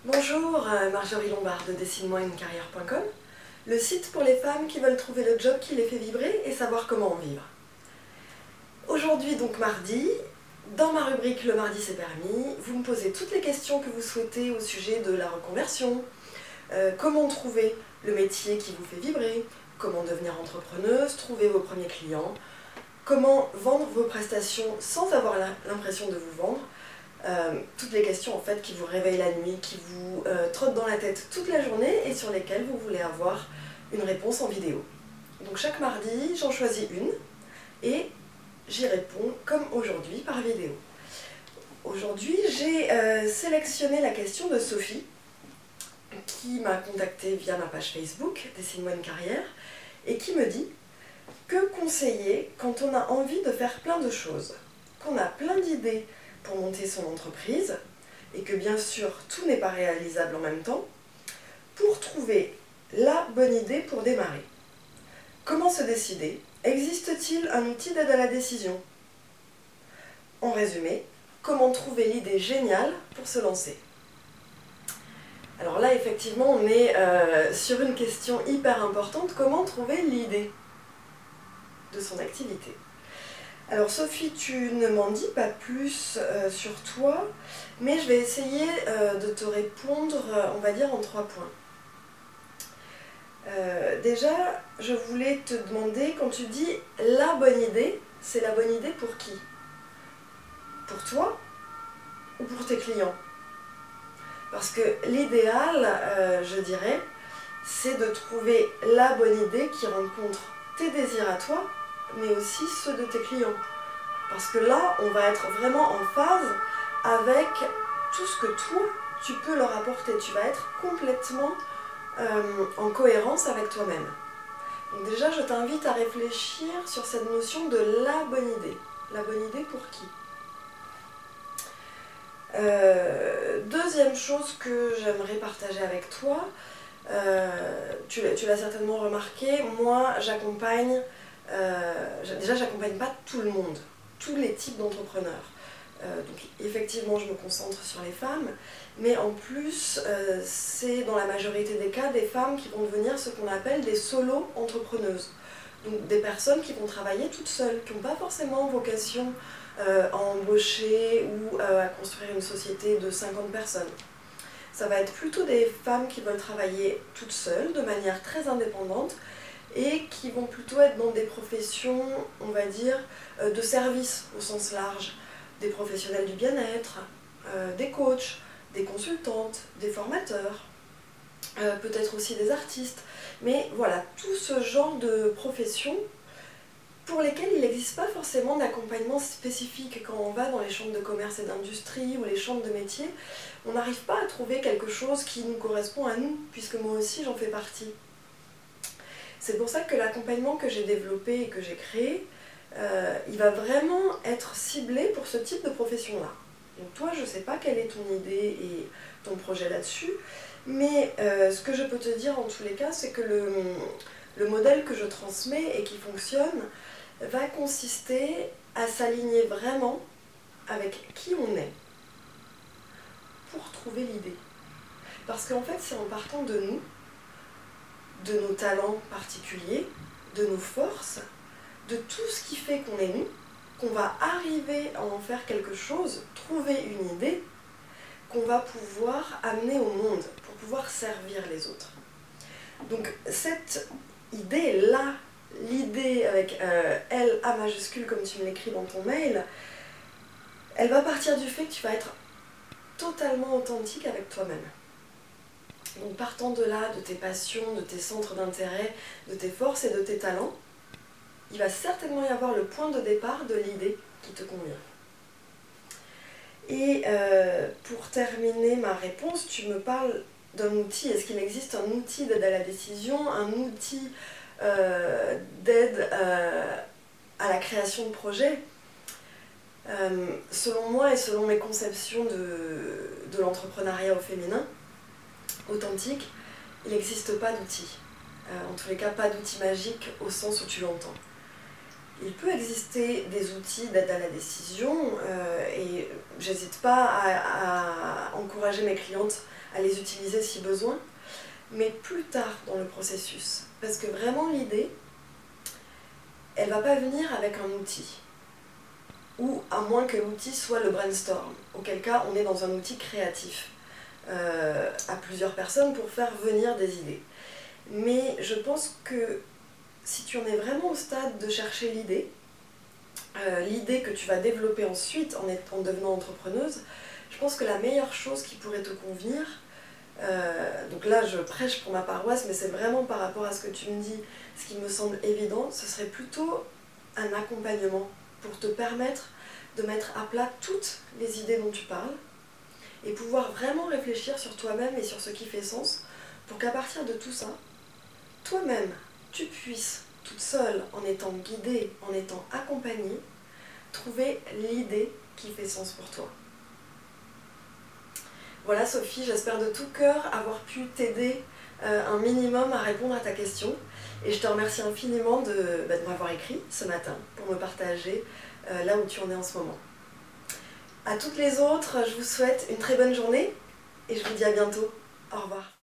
Bonjour, Marjorie Lombard de dessine-moi-une-carrière.com, le site pour les femmes qui veulent trouver le job qui les fait vibrer et savoir comment en vivre. Aujourd'hui, donc mardi, dans ma rubrique Le mardi c'est permis, vous me posez toutes les questions que vous souhaitez au sujet de la reconversion, comment trouver le métier qui vous fait vibrer, comment devenir entrepreneuse, trouver vos premiers clients, comment vendre vos prestations sans avoir l'impression de vous vendre. Toutes les questions en fait qui vous réveillent la nuit, qui vous trottent dans la tête toute la journée et sur lesquelles vous voulez avoir une réponse en vidéo. Donc chaque mardi, j'en choisis une et j'y réponds comme aujourd'hui par vidéo. Aujourd'hui, j'ai sélectionné la question de Sophie qui m'a contactée via ma page Facebook, Dessine-moi une carrière, et qui me dit que conseiller quand on a envie de faire plein de choses, qu'on a plein d'idées pour monter son entreprise, et que bien sûr tout n'est pas réalisable en même temps, pour trouver la bonne idée pour démarrer. Comment se décider? Existe-t-il un outil d'aide à la décision? En résumé, comment trouver l'idée géniale pour se lancer? Alors là, effectivement, on est sur une question hyper importante, comment trouver l'idée de son activité? Alors Sophie, tu ne m'en dis pas plus sur toi, mais je vais essayer de te répondre, on va dire, en 3 points. Déjà, je voulais te demander, quand tu dis la bonne idée, c'est la bonne idée pour qui? Pour toi ou pour tes clients? Parce que l'idéal, je dirais, c'est de trouver la bonne idée qui rencontre tes désirs à toi, mais aussi ceux de tes clients. Parce que là, on va être vraiment en phase avec tout ce que toi, tu peux leur apporter. Tu vas être complètement en cohérence avec toi-même. Donc déjà, je t'invite à réfléchir sur cette notion de la bonne idée. La bonne idée pour qui? Deuxième chose que j'aimerais partager avec toi, tu l'as certainement remarqué, moi j'accompagne, déjà j'accompagne pas tout le monde, tous les types d'entrepreneurs. Donc effectivement je me concentre sur les femmes, mais en plus c'est dans la majorité des cas des femmes qui vont devenir ce qu'on appelle des solo-entrepreneuses. Donc des personnes qui vont travailler toutes seules, qui n'ont pas forcément vocation à embaucher ou à construire une société de 50 personnes. Ça va être plutôt des femmes qui veulent travailler toutes seules, de manière très indépendante, et qui vont plutôt être dans des professions, on va dire, de service au sens large. Des professionnels du bien-être, des coachs, des consultantes, des formateurs, peut-être aussi des artistes. Mais voilà, tout ce genre de professions pour lesquelles il n'existe pas forcément d'accompagnement spécifique. Quand on va dans les chambres de commerce et d'industrie ou les chambres de métier, on n'arrive pas à trouver quelque chose qui nous correspond à nous, puisque moi aussi j'en fais partie. C'est pour ça que l'accompagnement que j'ai développé et que j'ai créé, il va vraiment être ciblé pour ce type de profession-là. Donc toi, je ne sais pas quelle est ton idée et ton projet là-dessus, mais ce que je peux te dire en tous les cas, c'est que le modèle que je transmets et qui fonctionne va consister à s'aligner vraiment avec qui on est pour trouver l'idée. Parce qu'en fait, c'est en partant de nous, de nos talents particuliers, de nos forces, de tout ce qui fait qu'on est nous, qu'on va arriver à en faire quelque chose, trouver une idée qu'on va pouvoir amener au monde pour pouvoir servir les autres. Donc cette idée-là, l'idée avec L, A majuscule comme tu me l'écris dans ton mail, elle va partir du fait que tu vas être totalement authentique avec toi-même. Donc partant de là, de tes passions, de tes centres d'intérêt, de tes forces et de tes talents, il va certainement y avoir le point de départ de l'idée qui te convient. Et pour terminer ma réponse, tu me parles d'un outil. Est-ce qu'il existe un outil d'aide à la décision, un outil d'aide à la création de projets? Selon moi et selon mes conceptions de l'entrepreneuriat au féminin, authentique, il n'existe pas d'outil. En tous les cas, pas d'outil magique au sens où tu l'entends. Il peut exister des outils d'aide à la décision et j'hésite pas à encourager mes clientes à les utiliser si besoin, mais plus tard dans le processus. Parce que vraiment l'idée, elle va pas venir avec un outil. Ou à moins que l'outil soit le brainstorm, auquel cas on est dans un outil créatif à plusieurs personnes pour faire venir des idées. Mais je pense que si tu en es vraiment au stade de chercher l'idée que tu vas développer ensuite en devenant entrepreneuse, je pense que la meilleure chose qui pourrait te convenir, donc là je prêche pour ma paroisse, mais c'est vraiment par rapport à ce que tu me dis, ce qui me semble évident, ce serait plutôt un accompagnement pour te permettre de mettre à plat toutes les idées dont tu parles et pouvoir vraiment réfléchir sur toi-même et sur ce qui fait sens pour qu'à partir de tout ça, toi-même, tu puisses, toute seule, en étant guidée, en étant accompagnée, trouver l'idée qui fait sens pour toi. Voilà Sophie, j'espère de tout cœur avoir pu t'aider un minimum à répondre à ta question. Et je te remercie infiniment de m'avoir écrit ce matin pour me partager là où tu en es en ce moment. À toutes les autres, je vous souhaite une très bonne journée et je vous dis à bientôt. Au revoir.